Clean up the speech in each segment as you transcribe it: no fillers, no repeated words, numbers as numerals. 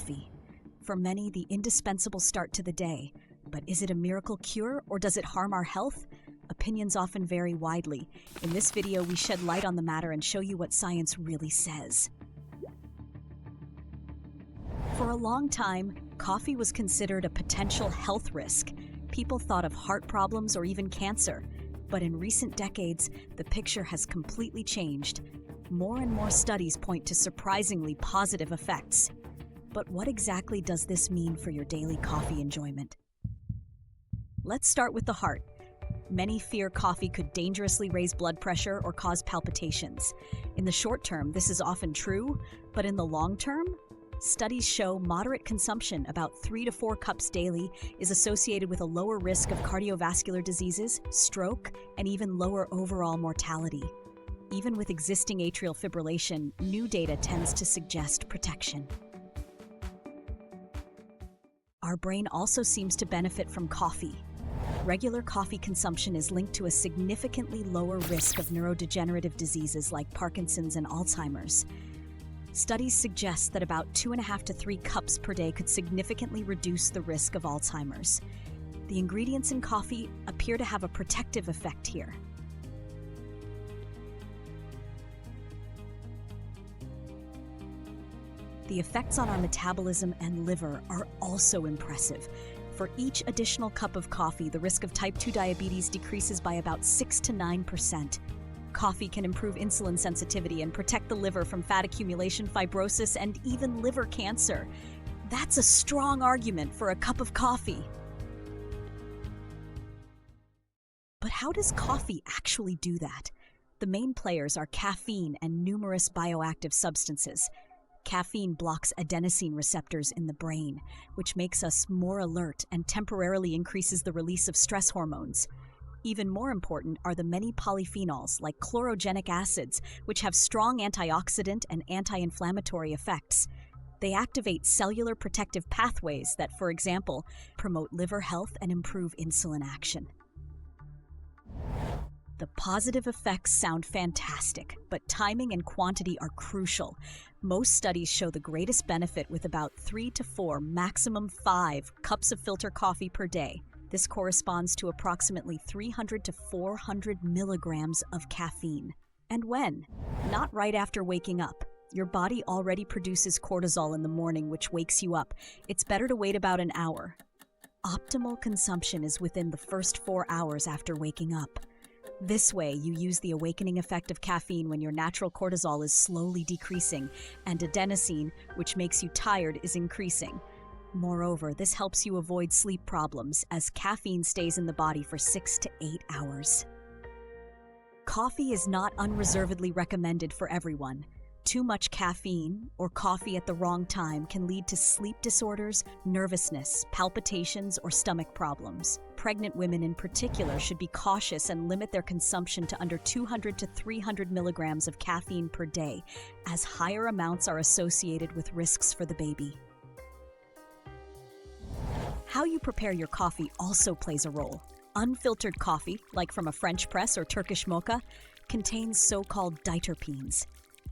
coffee. For many, the indispensable start to the day. But is it a miracle cure, or does it harm our health? Opinions often vary widely. In this video, we shed light on the matter and show you what science really says. For a long time, coffee was considered a potential health risk. People thought of heart problems or even cancer. But in recent decades, the picture has completely changed. More and more studies point to surprisingly positive effects. But what exactly does this mean for your daily coffee enjoyment? Let's start with the heart. Many fear coffee could dangerously raise blood pressure or cause palpitations. In the short term, this is often true, but in the long term, studies show moderate consumption, about 3 to 4 cups daily, is associated with a lower risk of cardiovascular diseases, stroke, and even lower overall mortality. Even with existing atrial fibrillation, new data tends to suggest protection. Our brain also seems to benefit from coffee. Regular coffee consumption is linked to a significantly lower risk of neurodegenerative diseases like Parkinson's and Alzheimer's. Studies suggest that about 2.5 to 3 cups per day could significantly reduce the risk of Alzheimer's. The ingredients in coffee appear to have a protective effect here. The effects on our metabolism and liver are also impressive. For each additional cup of coffee, the risk of type 2 diabetes decreases by about 6 to 9%. Coffee can improve insulin sensitivity and protect the liver from fat accumulation, fibrosis, and even liver cancer. That's a strong argument for a cup of coffee. But how does coffee actually do that? The main players are caffeine and numerous bioactive substances. Caffeine blocks adenosine receptors in the brain, which makes us more alert and temporarily increases the release of stress hormones. Even more important are the many polyphenols, like chlorogenic acids, which have strong antioxidant and anti-inflammatory effects. They activate cellular protective pathways that, for example, promote liver health and improve insulin action. The positive effects sound fantastic, but timing and quantity are crucial. Most studies show the greatest benefit with about 3 to 4, maximum 5 cups of filter coffee per day. This corresponds to approximately 300 to 400 milligrams of caffeine. And when? Not right after waking up. Your body already produces cortisol in the morning, which wakes you up. It's better to wait about an hour. Optimal consumption is within the first 4 hours after waking up. This way, you use the awakening effect of caffeine when your natural cortisol is slowly decreasing, and adenosine, which makes you tired, is increasing. Moreover, this helps you avoid sleep problems, as caffeine stays in the body for 6 to 8 hours. Coffee is not unreservedly recommended for everyone. Too much caffeine, or coffee at the wrong time, can lead to sleep disorders, nervousness, palpitations, or stomach problems. Pregnant women in particular should be cautious and limit their consumption to under 200 to 300 milligrams of caffeine per day, as higher amounts are associated with risks for the baby. How you prepare your coffee also plays a role. Unfiltered coffee, like from a French press or Turkish mocha, contains so-called diterpenes.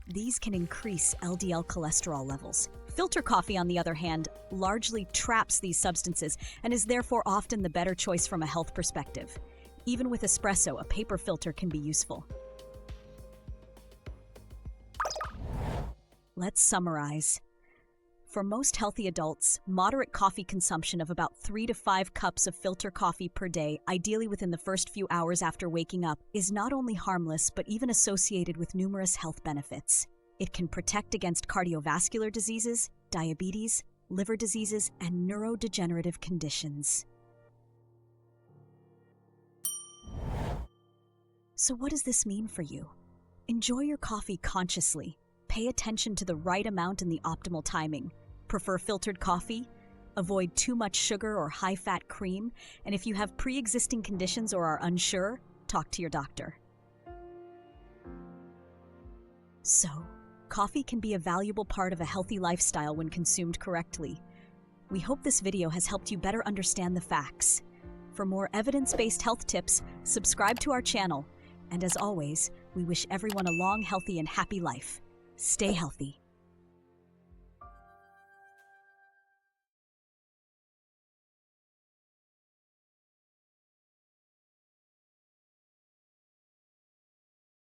These can increase LDL cholesterol levels. Filter coffee, on the other hand, largely traps these substances and is therefore often the better choice from a health perspective. Even with espresso, a paper filter can be useful. Let's summarize. For most healthy adults, moderate coffee consumption of about 3 to 5 cups of filter coffee per day, ideally within the first few hours after waking up, is not only harmless but even associated with numerous health benefits. It can protect against cardiovascular diseases, diabetes, liver diseases, and neurodegenerative conditions. So what does this mean for you? Enjoy your coffee consciously. Pay attention to the right amount and the optimal timing. Prefer filtered coffee? Avoid too much sugar or high-fat cream. And if you have pre-existing conditions or are unsure, talk to your doctor. So, coffee can be a valuable part of a healthy lifestyle when consumed correctly. We hope this video has helped you better understand the facts. For more evidence-based health tips, subscribe to our channel. And as always, we wish everyone a long, healthy, and happy life. Stay healthy.